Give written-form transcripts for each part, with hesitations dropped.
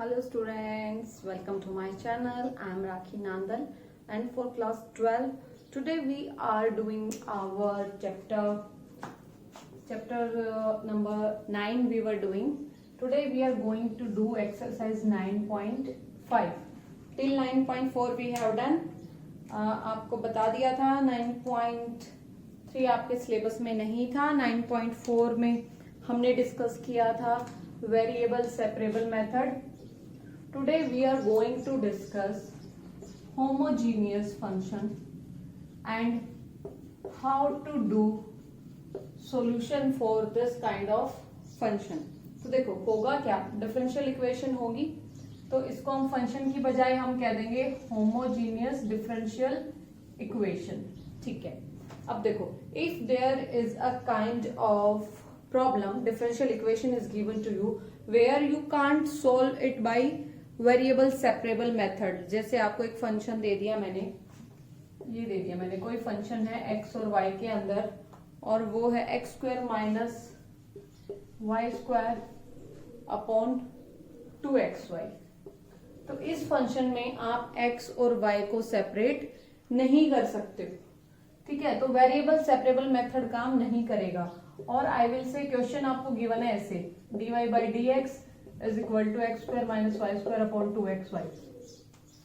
Hello students, welcome to my channel. I am Rakhi Nandal and for class 12 today we are doing our chapter number 9 we were doing. Today we are going to do exercise 9.5 till 9.4 we have done. आपको बता दिया था 9.3 आपके syllabus में नहीं था. 9.4 में हमने डिस्कस किया था variable separable method. Today we are going to discuss homogeneous function and how to do solution for this kind of function. तो देखो होगा क्या, डिफरेंशियल इक्वेशन होगी तो इसको हम फंक्शन की बजाय हम कह देंगे होमोजीनियस डिफरेंशियल इक्वेशन. ठीक है. अब देखो, if there is a kind of problem, differential equation is given to you where you can't solve it by variable separable method. जैसे आपको एक फंक्शन दे दिया मैंने, ये दे दिया मैंने, कोई फंक्शन है एक्स और वाई के अंदर और वो है x square minus y square upon 2xy. तो इस फंक्शन में आप x और y को सेपरेट नहीं कर सकते. ठीक है. तो वेरिएबल सेपरेबल मेथड काम नहीं करेगा. और आई विल से क्वेश्चन आपको गिवन है ऐसे, dy by d x is equal to x square minus y square upon 2xy.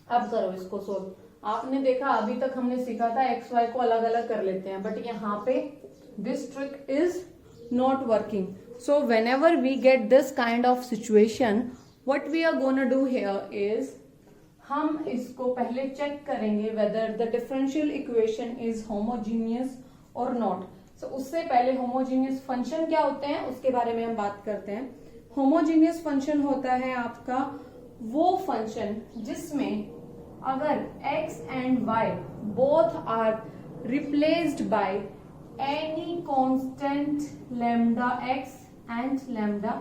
अब करो इसको सोल्व. आपने देखा अभी तक हमने सीखा था एक्स वाई को अलग अलग कर लेते हैं, बट यहाँ पे this trick is not working. So whenever we get this kind of situation, what we are gonna do here is, हम इसको पहले चेक करेंगे whether the differential equation is homogeneous और नॉट. सो उससे पहले homogeneous function क्या होते हैं उसके बारे में हम बात करते हैं. होमोजीनियस फंक्शन होता है आपका वो फंक्शन जिसमें अगर x and y both are replaced by any constant lambda x and lambda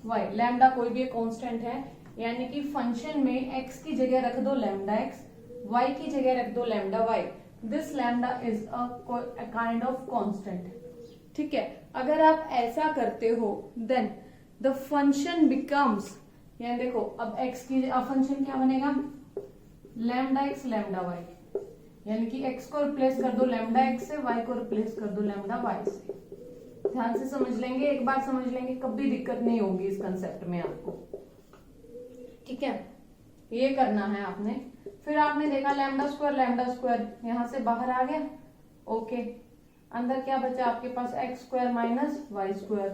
y. Lambda कोई भी कांस्टेंट है, यानी कि फंक्शन में x की जगह रख दो लैम्डा x, y की जगह रख दो lambda y. This lambda is a kind of constant. ठीक है. अगर आप ऐसा करते हो देन द फंक्शन बिकम्स, यानी देखो अब x की फंक्शन क्या बनेगा, लैम्डा x लैम्डा y, यानी कि x को रिप्लेस कर दो लैम्डा x से, y को रिप्लेस कर दो लैम्डा y से. ध्यान से समझ लेंगे, एक बार समझ लेंगे, कभी दिक्कत नहीं होगी इस कंसेप्ट में आपको. ठीक है. ये करना है आपने. फिर आपने देखा लैम्डा स्क्वायर यहां से बाहर आ गया. ओके. अंदर क्या बचा आपके पास, x square minus y square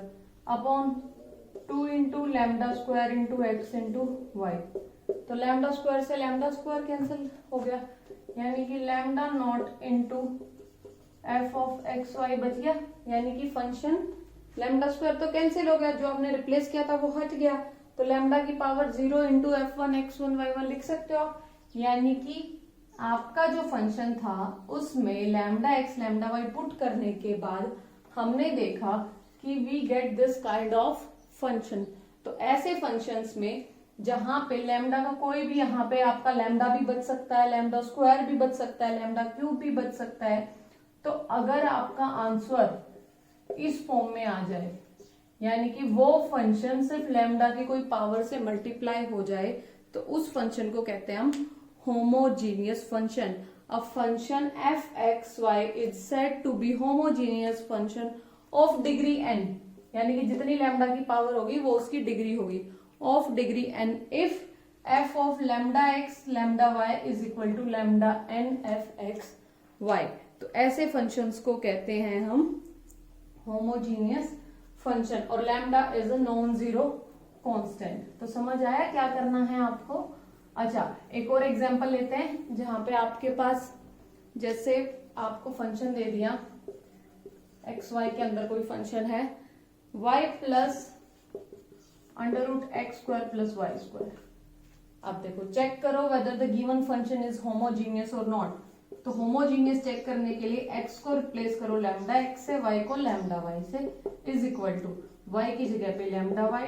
upon 2 into lambda square into x into y. तो लैम्डा स्क्वायर से लैम्डा स्क्वायर कैंसिल हो गया, यानी कि lambda naught into f of x y बच गया. यानी कि फंक्शन लैम्डा स्क्वायर तो कैंसिल हो गया, जो आपने रिप्लेस किया था वो हट गया. तो लैम्डा की power 0 into F1 x1 y1 लिख सकते हो. यानी कि आपका जो फंक्शन था उसमें lambda x lambda y put करने के बाद हमने देखा कि we get this kind of function. तो ऐसे फंक्शंस में जहां पे लैम्डा का कोई भी, यहाँ पे आपका लैम्डा भी बच सकता है, लैम्डा स्क्वायर भी बच सकता है, लैम्डा क्यूब भी बच सकता है. तो अगर आपका आंसर इस फॉर्म में आ जाए, यानी कि वो फंक्शन सिर्फ लैम्डा की कोई पावर से मल्टीप्लाई हो जाए, तो उस फंक्शन को कहते हैं हम homogeneous function. A function f x y is said to be homogeneous function of degree n, यानी कि जितनी लैम्डा की पावर होगी वो उसकी डिग्री होगी, of degree n if f of lambda x lambda y is equal to lambda n f x y. तो ऐसे फंक्शंस को कहते हैं हम होमोजीनियस फंक्शन. और lambda is a non zero constant. तो समझ आया क्या करना है आपको. अच्छा, एक और एग्जांपल लेते हैं जहां पे आपके पास, जैसे आपको फंक्शन दे दिया एक्स वाई के अंदर कोई फंक्शन है y plus under root x square plus y square. अब देखो, चेक करो whether the given function is homogeneous और नॉट. तो होमोजीनियस चेक करने के लिए x को रिप्लेस करो लैम्डा x से, y को लैम्डा y से, इज इक्वल टू y की जगह पे lambda y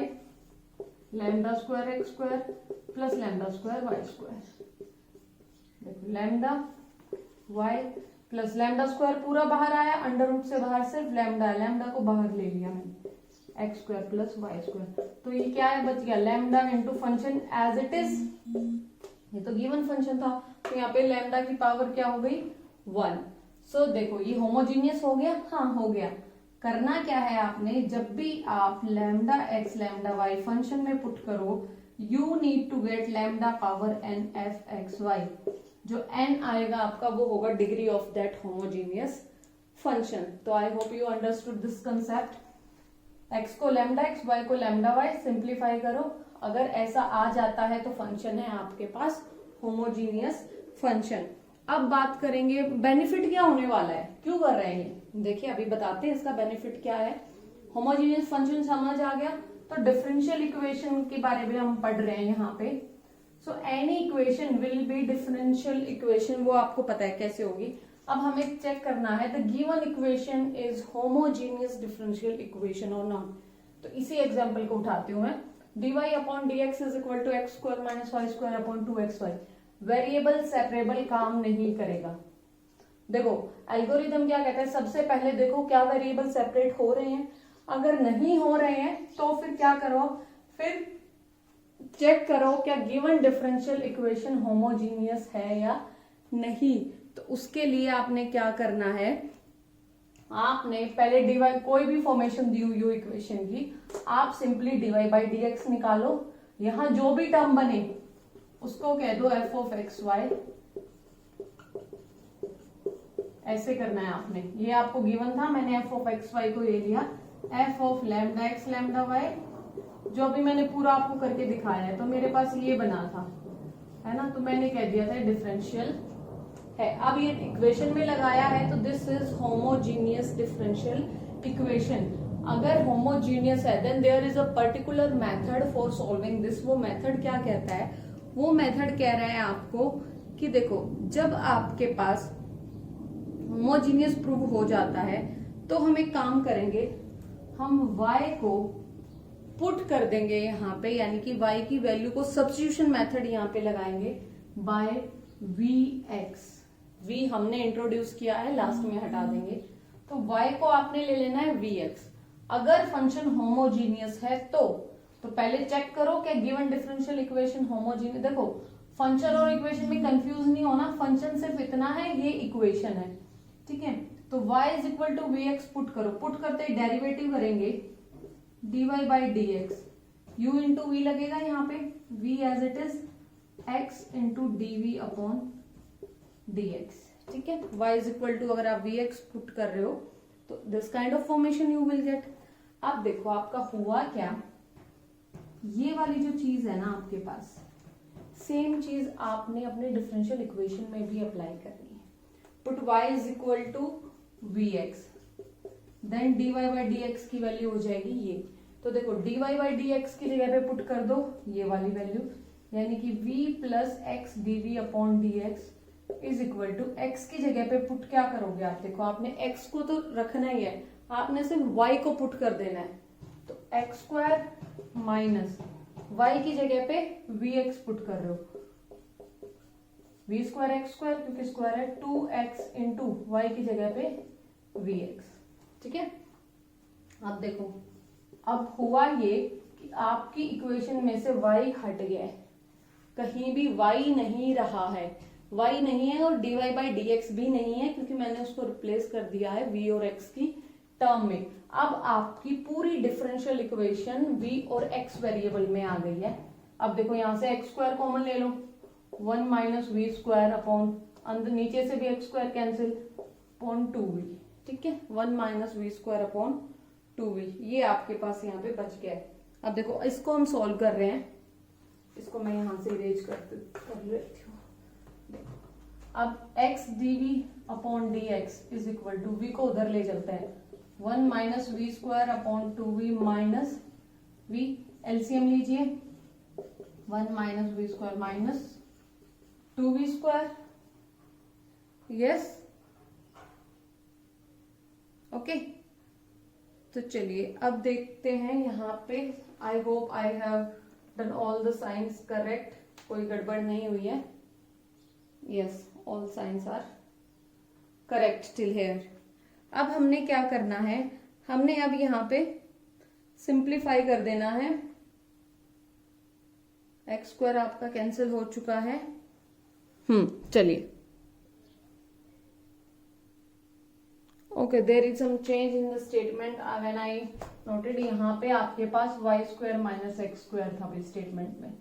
lambda square x square plus lambda square y square. देखो lambda y plus lambda square पूरा बाहर आया, अंडर रूट से बाहर सिर्फ लैम्डा, लैम्डा को बाहर ले लिया मैंने, x square plus y square. तो ये क्या है, बच गया lambda into function as it is, ये तो गिवन फंक्शन था, तो यहाँ पे लैम्डा की पावर क्या हो गई 1। सो देखो ये होमोजीनियस हो गया, हाँ हो गया। करना क्या है आपने, जब भी आप lambda x lambda y function में पुट करो, you need to get lambda power n f x y. जो एन आएगा आपका वो होगा degree of that homogeneous function. तो I hope you understood this concept. X को लैम्डा एक्स, वाई को लैम्डा वाई, सिंप्लीफाई करो, अगर ऐसा आ जाता है तो फंक्शन है आपके पास होमोजीनियस फंक्शन। अब बात करेंगे बेनिफिट क्या होने वाला है, क्यों कर रहे हैं ये, देखिए अभी बताते हैं इसका बेनिफिट क्या है। होमोजीनियस फंक्शन समझ आ गया, तो डिफरेंशियल इक्वेशन के बारे में हम पढ़ रहे हैं यहाँ पे। So any equation will be differential equation, वो आपको पता है कैसे होगी। अब हमें चेक करना है the given equation is homogeneous differential equation और नॉट। तो इसी एग्जाम्पल को उठाती हूँ मैं, dy upon dx is equal to x square minus y square upon 2xy। Variable separable काम नहीं करेगा। देखो एल्गोरिथम क्या कहता है, सबसे पहले देखो क्या वेरिएबल सेपरेट हो रहे हैं, अगर नहीं हो रहे हैं तो फिर क्या करो, फिर चेक करो क्या गिवन डिफरेंशियल इक्वेशन होमोजीनियस है या नहीं। तो उसके लिए आपने क्या करना है, आपने पहले डीवाई, कोई भी फॉर्मेशन दी हुई हो इक्वेशन की, आप simply d y by d x निकालो, यहां जो भी टर्म बने उसको कह दो एफ ऑफ एक्स वाई। ऐसे करना है आपने, ये आपको गिवन था, मैंने एफ ऑफ एक्स वाई को ले लिया, f of lambda x lambda y, जो अभी मैंने पूरा आपको करके दिखाया है। तो मेरे पास ये बना था, है ना, तो मैंने कह दिया था डिफरेंशियल है। अब ये इक्वेशन में लगाया है तो this is homogeneous differential equation. अगर होमोजीनियस है then there is a particular method for solving this. वो मेथड क्या कहता है, वो मेथड कह रहा है आपको कि देखो जब आपके पास होमोजीनियस प्रूव हो जाता है तो हम एक काम करेंगे, हम y को पुट कर देंगे यहाँ पे, यानी कि y की वैल्यू को सब्स्टिट्यूशन मेथड यहाँ पे लगाएंगे बाय vx। v हमने इंट्रोड्यूस किया है, लास्ट में हटा देंगे। तो y को आपने ले लेना है vx। अगर फंक्शन होमोजीनियस है तो पहले चेक करो क्या गिवन डिफरेंशियल इक्वेशन होमोजीनियस। देखो फंक्शन और इक्वेशन में कंफ्यूज नहीं होना, फंक्शन सिर्फ इतना है, ये इक्वेशन है, ठीक है। तो y is equal to v x put करो, पुट करते ही डेरिवेटिव करेंगे dy by d x, u into v लगेगा यहाँ पे, v as it is x into d v upon d x, ठीक है। y इज इक्वल टू, अगर आप vx पुट कर रहे हो तो this kind of formation you will get. अब देखो आपका हुआ क्या, ये वाली जो चीज है ना आपके पास, सेम चीज आपने अपने डिफरेंशियल इक्वेशन में भी अप्लाई करनी है। Put y is equal to vx, then dy by d x की वैल्यू हो जाएगी ये। तो देखो dy बाई डी एक्स की जगह पे पुट कर दो ये वाली वैल्यू, यानी कि v plus x d v upon d x is equal to, x की जगह पे पुट क्या करोगे आप, देखो आपने x को तो रखना ही है, आपने सिर्फ y को पुट कर देना है। तो एक्स स्क्वायर माइनस y की जगह पे vx पुट कर रहे हो, v स्क्वायर एक्स स्क्वायर क्योंकि स्क्वायर है, 2x इंटू वाई की जगह पे vx, ठीक है। अब देखो अब हुआ ये कि आपकी इक्वेशन में से y हट गया है, कहीं भी y नहीं रहा है, y नहीं है और dy बाई डी एक्स भी नहीं है क्योंकि मैंने उसको रिप्लेस कर दिया है v और x की टर्म में। अब आपकी पूरी डिफरेंशियल इक्वेशन v और x वेरिएबल में आ गई है। अब देखो यहां से एक्स स्क्वायर कॉमन ले लो, 1 माइनस वी स्क्वायर अपॉन, अंदर नीचे से भी x square cancel upon 2v, ठीक है, 1 minus v square upon 2v, ये आपके पास यहाँ पे बच गया है। अब देखो इसको हम सॉल्व कर रहे हैं, इसको मैं यहां से इरेज कर लेती हूँ। अब x dv upon d x is equal to, v को उधर ले चलते हैं, 1 minus v square upon 2v minus v, LCM लीजिए, 1 minus v square minus 2v square, yes okay. तो चलिए अब देखते हैं यहाँ पे, I hope I have done all the signs correct, कोई गड़बड़ नहीं हुई है, yes all signs are correct till here. अब हमने क्या करना है, हमने अब यहाँ पे सिंप्लीफाई कर देना है। एक्स स्क्वायर आपका कैंसिल हो चुका है। चलिए, okay, there is some change in the statement when I noted. यहाँ पे आपके पास y square minus x square था इस स्टेटमेंट में,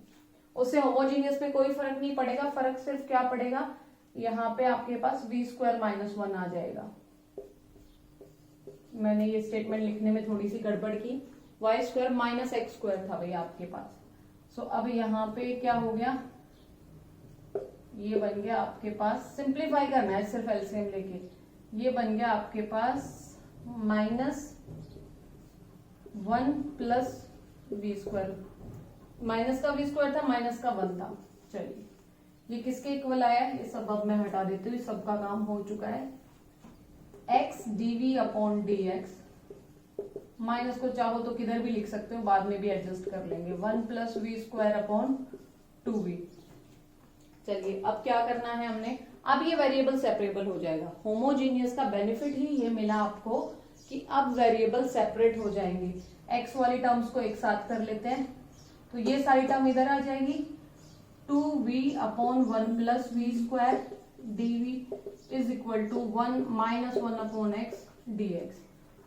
उससे होमोजीनियस पे कोई फर्क नहीं पड़ेगा। फर्क सिर्फ क्या पड़ेगा, यहाँ पे आपके पास वी स्क्वायर माइनस 1 आ जाएगा। मैंने ये स्टेटमेंट लिखने में थोड़ी सी गड़बड़ की, y square minus x square था भैया आपके पास। सो अब यहाँ पे क्या हो गया, ये बन गया आपके पास, सिंप्लीफाई करना है सिर्फ एलसीएम लेके, ये बन गया आपके पास -1 प्लस वी स्क्वायर। माइनस का वी स्क्वायर था, माइनस का 1 था। चलिए, ये किसके इक्वल आया है, ये सब अब मैं हटा देती हूँ, सबका काम हो चुका है। x dv upon dx, minus को चाहो तो किधर भी लिख सकते हो, बाद में भी एडजस्ट कर लेंगे। 1 plus v square upon 2v। चलिए, अब क्या करना है हमने, अब ये वेरिएबल सेपरेबल हो जाएगा। होमोजीनियस का बेनिफिट ही ये मिला आपको कि अब वेरिएबल सेपरेट हो जाएंगे। x वाली टर्म्स को एक साथ कर लेते हैं, तो ये सारी टर्म इधर आ जाएगी। 2v upon 1 plus v square dv is equal to 1 minus 1 upon x dx।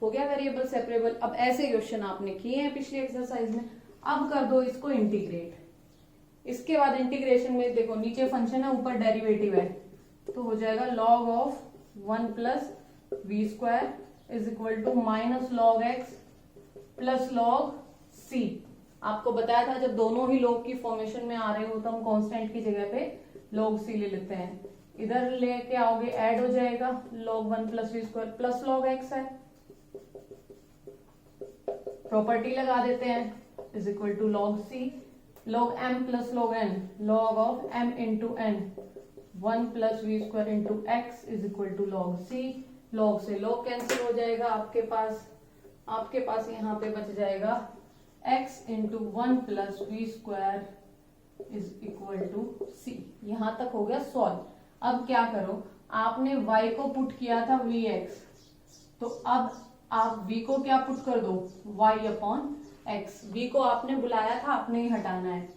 हो गया वेरिएबल सेपरेबल। अब ऐसे क्वेश्चन आपने किए हैं पिछले एक्सरसाइज में, अब कर दो इसको इंटीग्रेट। इसके बाद इंटीग्रेशन में देखो, नीचे फंक्शन है, ऊपर डेरिवेटिव है, तो हो जाएगा log of 1 plus v square is equal to minus log x plus log c. आपको बताया था जब दोनों ही log की फॉर्मेशन में आ रहे हो तो हम कांस्टेंट की जगह पे log सी ले लेते हैं। इधर लेके आओगे ऐड हो जाएगा, log 1 plus v square plus log x है, प्रॉपर्टी लगा देते हैं, इज इक्वल टू log सी, log m plus log n, log of m into n, 1 plus v square into x is equal to log सी। log से log cancel हो जाएगा, आपके पास यहाँ पे बच जाएगा x into 1 plus v square is equal to c. यहां तक हो गया सॉल्व। अब क्या करो, आपने y को पुट किया था vx, तो अब आप v को क्या पुट कर दो, y अपॉन x। v को आपने बुलाया था, आपने ही हटाना है,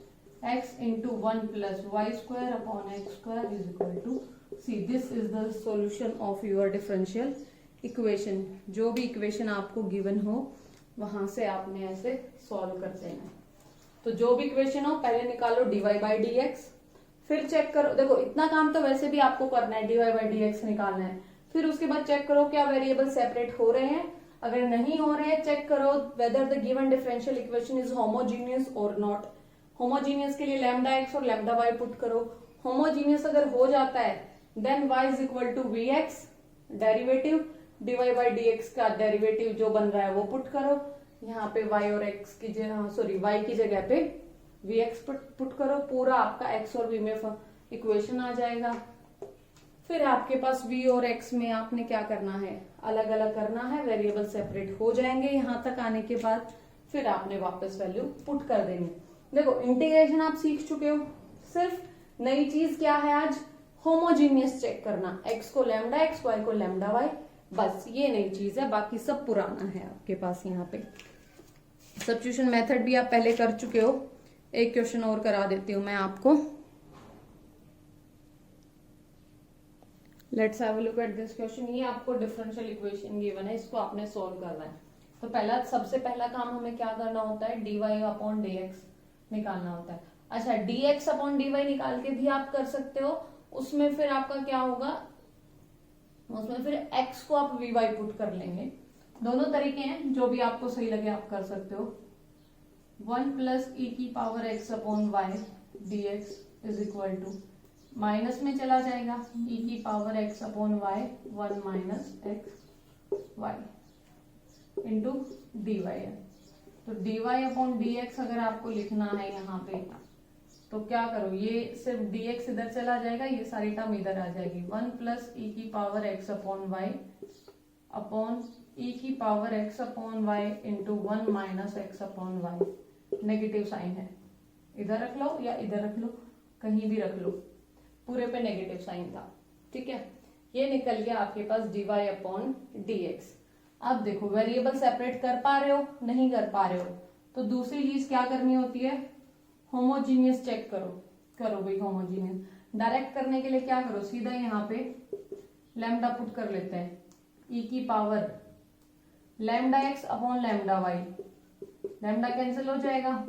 x into 1 plus y square upon x square is equal to c. This is the solution of your differential equation. जो भी इक्वेशन आपको गिवन हो वहां से आपने ऐसे सॉल्व कर देना है। तो जो भी इक्वेशन हो पहले निकालो dy बाई डी एक्स, फिर चेक करो। देखो, इतना काम तो वैसे भी आपको करना है, dy बाई डी एक्स निकालना है। फिर उसके बाद चेक करो क्या वेरिएबल सेपरेट हो रहे हैं। अगर नहीं हो रहे हैं, चेक करो whether the given differential equation is homogeneous और नॉट। होमोजीनियस के लिए लैम्डा एक्स और लैम्डा वाई पुट करो। होमोजीनियस अगर हो जाता है then y is equal to v x, derivative dy by d x का डेरिवेटिव जो बन रहा है वो पुट करो। यहाँ पे y और x की y की जगह पे vx पुट करो। पूरा आपका x और v में इक्वेशन आ जाएगा। फिर आपके पास v और x में आपने क्या करना है, अलग अलग करना है, वेरिएबल सेपरेट हो जाएंगे। यहाँ तक आने के बाद फिर आपने वापस वैल्यू पुट कर देनी। देखो, इंटीग्रेशन आप सीख चुके हो, सिर्फ नई चीज क्या है आज, होमोजीनियस चेक करना, x को लैम्डा एक्स, y को लैम्डा वाई, बस ये नई चीज है, बाकी सब पुराना है आपके पास। यहाँ पे सब्स्टिट्यूशन मेथड भी आप पहले कर चुके हो। एक क्वेश्चन और करा देती हूं मैं आपको। Let's have a look at this question. ये आपको डिफरेंशियल इक्वेशन गिवन है, इसको आपने सोल्व करना है। तो सबसे पहला काम हमें क्या करना होता है, dy अपॉन dx निकालना होता है। अच्छा, dx अपॉन dy निकाल के भी आप कर सकते हो। उसमें फिर आपका क्या होगा, उसमें फिर x को आप vy पुट कर लेंगे। दोनों तरीके हैं, जो भी आपको सही लगे आप कर सकते हो। 1 प्लस ई की power x upon y dx is equal to, minus में चला जाएगा, e की power x upon y 1 minus x y into d y है। तो dy अपॉन dx अगर आपको लिखना है यहाँ पे, तो क्या करो, ये सिर्फ dx इधर चला जाएगा, ये सारी टर्म इधर आ जाएगी। 1 प्लस ई की power x upon y upon e की power x upon y into 1 minus x upon y. Negative sign है, इधर रख लो या इधर रख लो, कहीं भी रख लो, पूरे पे नेगेटिव साइन था, ठीक है। ये निकल गया आपके पास dy अपॉन dx। अब देखो वेरिएबल सेपरेट कर पा रहे हो, नहीं कर पा रहे हो, तो दूसरी चीज क्या करनी होती है, होमोजीनियस चेक करो। करो भाई होमोजीनियस। डायरेक्ट करने के लिए क्या करो, सीधा यहाँ पे लैम्डा पुट कर लेते हैं, ई की power lambda x upon lambda y, lambda cancel हो जाएगा,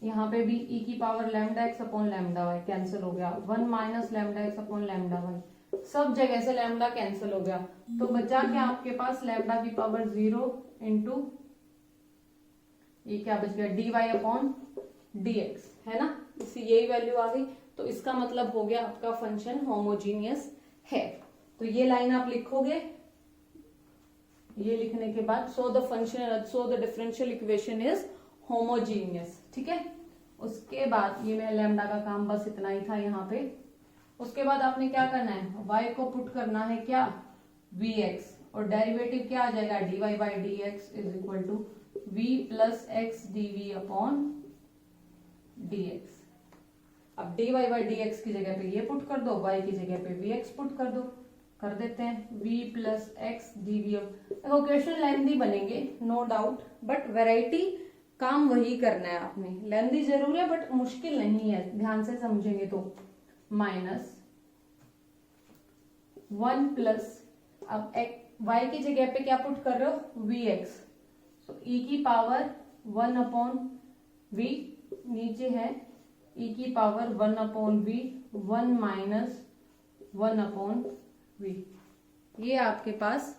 यहाँ पे भी ई की power lambda x upon lambda y cancel हो गया, 1 minus lambda x upon lambda y, सब जगह से लैम्डा कैंसिल हो गया, तो बचा क्या आपके पास, लैम्डा की पावर 0 इंटू ये क्या बच गया, d y upon d x, है ना, इसी यही वैल्यू आ गई। तो इसका मतलब हो गया आपका फंक्शन होमोजीनियस है। तो ये लाइन आप लिखोगे, ये लिखने के बाद so the differential equation is homogeneous, ठीक है। उसके बाद ये मेरा लैम्डा का काम बस इतना ही था यहाँ पे। उसके बाद आपने क्या करना है, y को पुट करना है क्या, vx, और डेरिवेटिव क्या आ जाएगा, dy by d x is equal to v plus x dv upon dx। अब dy बाई डी एक्स की जगह पे ये पुट कर दो, y की जगह पे vx पुट कर दो, कर देते हैं v प्लस एक्स dv। देखो क्वेश्चन लेंथी बनेंगे नो डाउट, बट वेराइटी काम वही करना है आपने, लेंथी जरूर है बट मुश्किल नहीं है, ध्यान से समझेंगे तो। माइनस 1 प्लस, अब y की जगह पे क्या पुट कर रहे हो, vx, तो e की पावर 1 अपॉन v, नीचे है e की power 1 upon v, 1 minus 1 upon v, ये आपके पास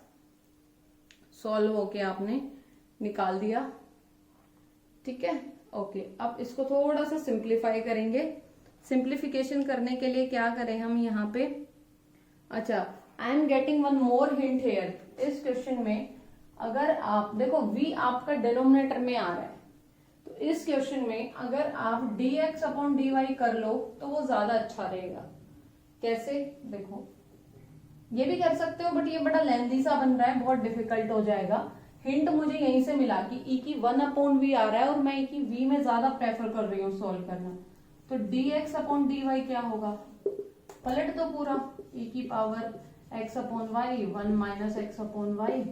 सॉल्व होके आपने निकाल दिया, ठीक है। ओके, अब इसको थोड़ा सा सिंप्लीफाई करेंगे। सिंप्लीफिकेशन करने के लिए क्या करें हम यहाँ पे, अच्छा I am getting one more hint here, इस क्वेश्चन में अगर आप देखो v आपका डिनोमिनेटर में आ रहा है, तो इस क्वेश्चन में अगर आप dx अपॉन dy कर लो तो वो ज्यादा अच्छा रहेगा। कैसे, देखो ये भी कर सकते हो बट ये बड़ा लेंथी सा बन रहा है, बहुत डिफिकल्ट हो जाएगा। हिंट मुझे यहीं से मिला कि e की 1 अपॉन वी आ रहा है और मैं e की v में ज्यादा प्रेफर कर रही हूँ सॉल्व करना, तो dx अपॉन dy क्या होगा, पलट दो पूरा, e की power x upon y, 1 minus x upon y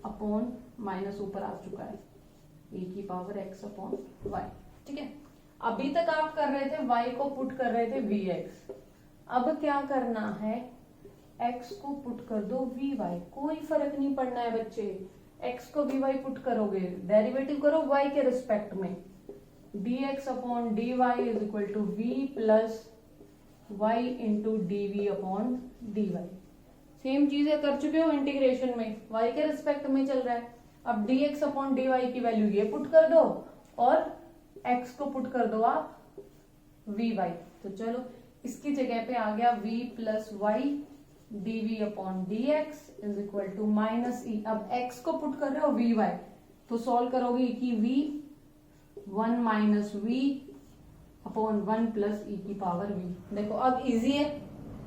upon minus ऊपर आ चुका है e की पावर x अपॉन वाई, ठीक है। अभी तक आप कर रहे थे y को पुट कर रहे थे vx, अब क्या करना है, x को पुट कर दो vy, कोई फर्क नहीं पड़ना है बच्चे, x को vy पुट करोगे, डेरिवेटिव करो y के रिस्पेक्ट में, dx upon dy is equal to v plus y into dv upon dy। Same चीजें कर चुके हो इंटीग्रेशन में, y के रिस्पेक्ट में चल रहा है। अब dx अपॉन dy की वैल्यू ये पुट कर दो और x को पुट कर दो आप vy, तो चलो इसकी जगह पे आ गया v plus y dv upon dx is equal to minus e. अब x को पुट कर रहे हो vy, तो सॉल्व करोगे e की v 1 minus v upon 1 plus e की पावर v। देखो अब इजी है,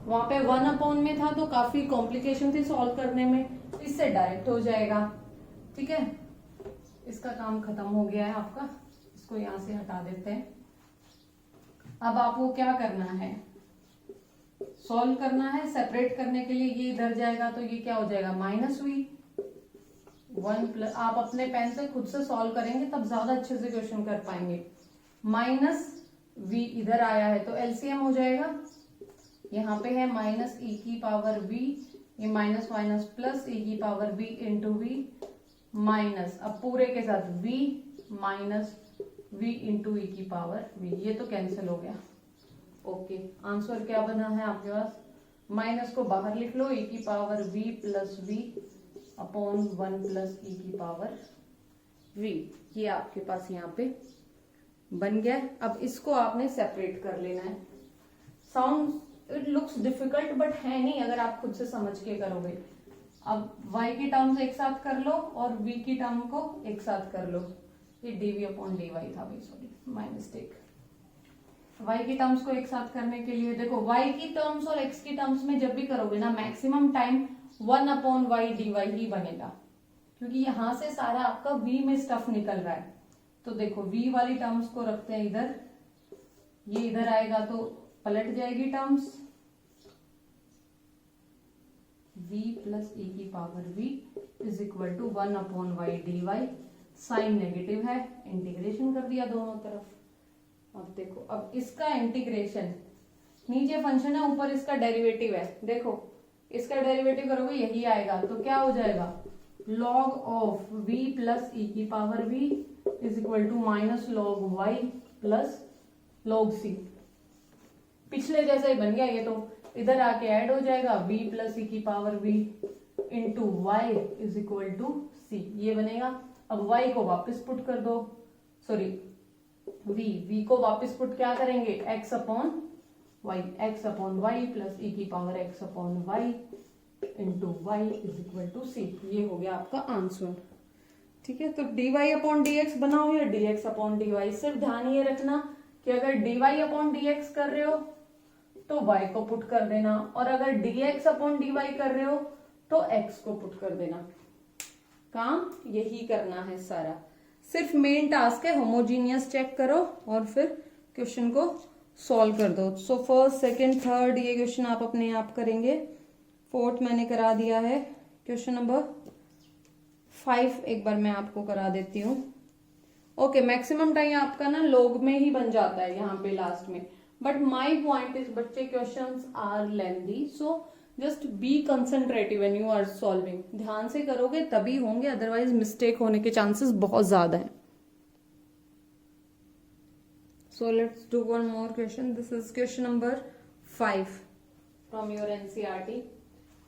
वहां पे 1 अपॉन में था तो काफी कॉम्प्लिकेशन थी सॉल्व करने में, इससे डायरेक्ट हो जाएगा, ठीक है। इसका काम खत्म हो गया है आपका, इसको यहां से हटा देते हैं। अब आपको क्या करना है, सॉल्व करना है, सेपरेट करने के लिए ये इधर जाएगा तो ये क्या हो जाएगा, माइनस वी 1 प्लस, आप अपने पेन से खुद से सॉल्व करेंगे तब ज्यादा अच्छे से क्वेश्चन कर पाएंगे। माइनस वी इधर आया है तो एलसीएम हो जाएगा, यहाँ पे है माइनस ई की पावर वी, ये माइनस माइनस प्लस ई की power v into v minus, अब पूरे के साथ v minus v into e की पावर वी, ये तो कैंसिल हो गया। ओके, आंसर क्या बना है आपके पास, माइनस को बाहर लिख लो, e की power v plus v upon 1 plus e की पावर v, ये आपके पास यहाँ पे बन गया। अब इसको आपने सेपरेट कर लेना है। Sound it looks difficult but है नहीं अगर आप खुद से समझ के करोगे। अब y की टर्म्स एक साथ कर लो और v की टर्म को एक साथ कर लो, ये dv अपॉन dy था भाई, सॉरी माय मिस्टेक। y की टर्म्स को एक साथ करने के लिए देखो y की टर्म्स और x की टर्म्स में जब भी करोगे ना maximum time 1 upon y d y ही बनेगा, क्योंकि यहां से सारा आपका v में स्टफ निकल रहा है। तो देखो v वाली टर्म्स को रखते हैं इधर, ये इधर आएगा तो पलट जाएगी टर्म्स, v प्लस e की power v is equal to 1 upon y d y. Sign negative है, इंटीग्रेशन कर दिया दोनों तरफ। अब देखो, अब इसका इंटीग्रेशन, नीचे फंक्शन है, ऊपर इसका डेरिवेटिव है। देखो इसका डेरिवेटिव करोगे यही आएगा, तो क्या हो जाएगा, log of v plus e की power v is equal to minus log y plus log c। पिछले जैसा ही बन गया ये, तो इधर आके ऐड हो जाएगा v प्लस e की power v into y is equal to c, ये बनेगा। अब y को वापस पुट कर दो, सॉरी v को वापस पुट क्या करेंगे, x upon y, x upon y plus e की power x upon y into y is equal to c. ये हो गया आपका आंसर। ठीक है, तो dy अपॉन dx बनाओ या dx अपॉन dy। सिर्फ ध्यान ये रखना कि अगर dy अपॉन dx कर रहे हो तो y को पुट कर देना, और अगर dx अपॉन dy कर रहे हो तो x को पुट कर देना। काम यही करना है सारा, सिर्फ मेन टास्क है होमोजीनियस चेक करो और फिर क्वेश्चन को सॉल्व कर दो। सो फर्स्ट सेकंड थर्ड ये क्वेश्चन आप अपने आप करेंगे, फोर्थ मैंने करा दिया है। क्वेश्चन नंबर 5 एक बार मैं आपको करा देती हूँ। ओके, मैक्सिमम टाइम आपका ना लॉग में ही बन जाता है यहाँ पे लास्ट में, बट माई पॉइंट इज बच्चे questions are lengthy, so just be concentrative when you are solving. ध्यान से करोगे तभी होंगे, अदरवाइज मिस्टेक होने के चांसेस बहुत ज्यादा है। So let's do one more question. This is question number 5 from your NCERT.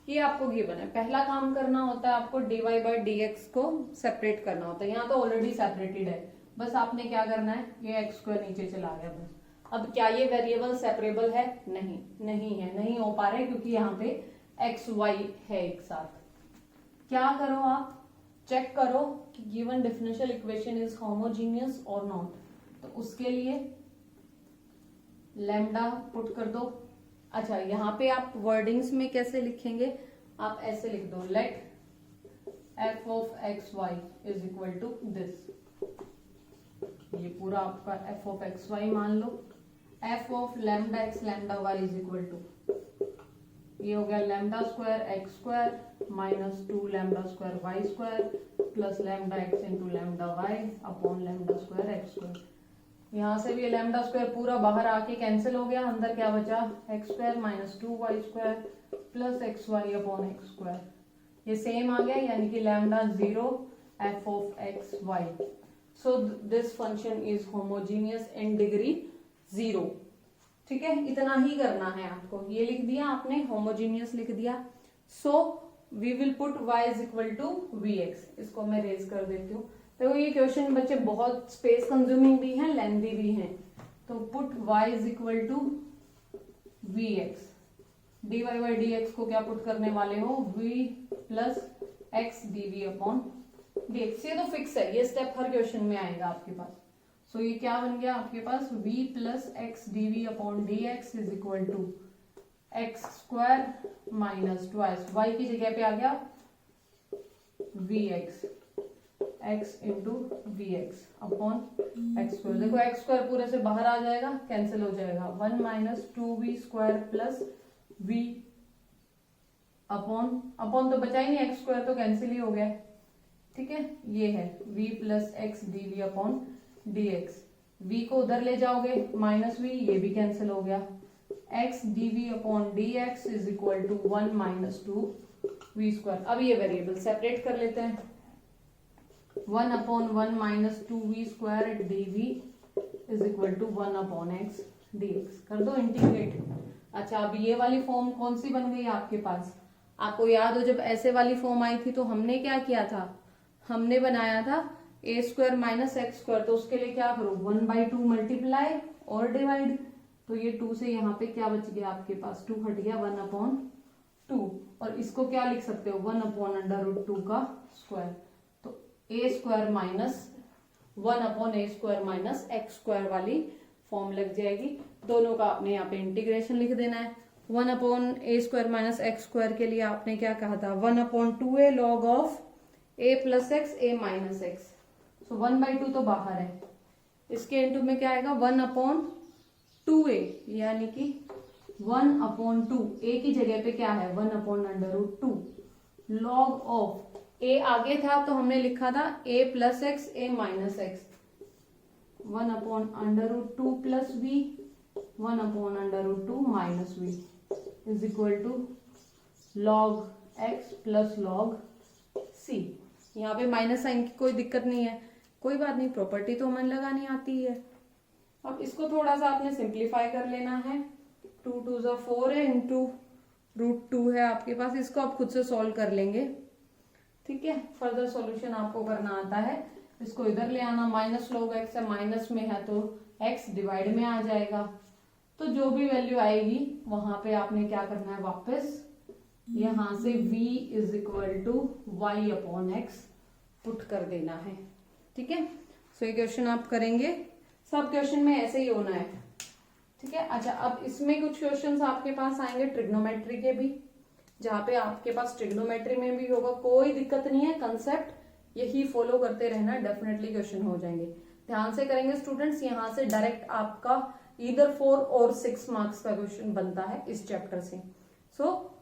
ये आपको गिवन है, पहला काम करना होता है आपको dy बाई dx को सेपरेट करना होता है। यहाँ तो ऑलरेडी सेपरेटेड है, बस आपने क्या करना है, ये x स्क्वायर नीचे चला गया बस। अब क्या ये वेरिएबल सेपरेबल है, नहीं, नहीं है, नहीं हो पा रहे क्योंकि यहाँ पे x y है एक साथ। क्या करो आप, चेक करो कि given differential equation is homogeneous और नॉट। तो उसके लिए लैम्डा पुट कर दो। अच्छा, यहाँ पे आप वर्डिंग्स में कैसे लिखेंगे, आप ऐसे लिख दो, let f of x y is equal to this. ये पूरा आपका f ऑफ एक्स वाई मान लो, f of lambda x lambda y is equal to, ये हो गया lambda square x square minus 2 lambda square y square plus lambda x into lambda y upon lambda square x square. यहाँ से भी ये lambda square पूरा बाहर आके कैंसिल हो गया, अंदर क्या बचा, x square minus 2 y square plus x y upon x square. ये सेम आ गया, यानी कि lambda 0 f of x y. So this function is homogeneous in degree 0। ठीक है, इतना ही करना है आपको। ये लिख दिया आपने, होमोजीनियस लिख दिया। So we will put y is equal to v x. इसको मैं रेज कर देती हूँ। तो ये क्वेश्चन बच्चे बहुत स्पेस कंज्यूमिंग भी हैं, लेंथी भी हैं। तो put y is equal to v x, d y by d x को क्या पुट करने वाले हो, v plus x d v upon d x. ये तो फिक्स है, ये स्टेप हर क्वेश्चन में आएगा आपके पास। सो ये क्या बन गया आपके पास, v plus x d v upon d x is equal to x square minus twice y की जगह पे आ गया v x, x into v x upon x square. देखो एक्स स्क्वायर पूरे से बाहर आ जाएगा, कैंसिल हो जाएगा, 1 minus 2v square plus v upon तो बचा ही नहीं, एक्स स्क्वायर तो कैंसिल ही हो गया। ठीक है, ये है v plus x d v upon d x. v को उधर ले जाओगे माइनस v, ये भी कैंसिल हो गया। x d v upon d x is equal to 1 minus 2v square. अब ये वेरिएबल सेपरेट कर लेते हैं, 1 upon 1 minus 2v square d v is equal to 1 upon x d x. कर दो इंटीग्रेट। अच्छा, अब ये वाली फॉर्म कौन सी बन गई आपके पास, आपको याद हो जब ऐसे वाली फॉर्म आई थी तो हमने क्या किया था, हमने बनाया था a square minus x square. तो उसके लिए क्या करो, 1/2 मल्टीप्लाई और डिवाइड। तो ये 2 से यहाँ पे क्या बच गया आपके पास, 2 हट गया, 1 अपॉन 2। और इसको क्या लिख सकते हो, 1 अपॉन √2 का स्क्वायर। तो a square minus 1 upon a square minus x square वाली फॉर्म लग जाएगी। दोनों का आपने यहाँ पे इंटीग्रेशन लिख देना है। 1 upon a square minus x square के लिए आपने क्या कहा था, 1 upon 2a log of a plus x a minus x. So 1/2 तो बाहर है, इसके इनटू में क्या आएगा, 1 अपॉन 2a यानी कि 1/2, ए की जगह पे क्या है 1/√2 log ऑफ ए आगे था तो हमने लिखा था a plus x a minus x 1/√2 plus v 1/√2 minus v is equal to log x plus log c। यहाँ पे माइनस साइन की कोई दिक्कत नहीं है, कोई बात नहीं, प्रॉपर्टी तो हमें लगानी आती है। अब इसको थोड़ा सा आपने सिंप्लीफाई कर लेना है, 2 2 ज़ा 4 है इंटू √2 है आपके पास, इसको आप खुद से सॉल्व कर लेंगे। ठीक है, फर्दर सॉल्यूशन आपको करना आता है, इसको इधर ले आना, माइनस log x है, माइनस में है तो x डिवाइड में आ जाएगा, तो जो भी वैल्यू आएगी वहां पे आपने क्या करना है, वापस यहां से v is equal to y/x put कर देना है। ठीक है, सो ये क्वेश्चन आप करेंगे, सब क्वेश्चन में ऐसे ही होना है। ठीक है, अच्छा अब इसमें कुछ क्वेश्चंस आपके पास आएंगे ट्रिग्नोमेट्री के भी, जहां पे आपके पास ट्रिग्नोमेट्री में भी होगा, कोई दिक्कत नहीं है, कंसेप्ट यही फॉलो करते रहना, डेफिनेटली क्वेश्चन हो जाएंगे। ध्यान से करेंगे स्टूडेंट्स, यहाँ से डायरेक्ट आपका ईदर 4 और 6 मार्क्स का क्वेश्चन बनता है इस चैप्टर से। So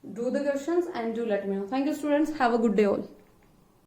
do the questions and do let me know. Thank you students, have a good day all.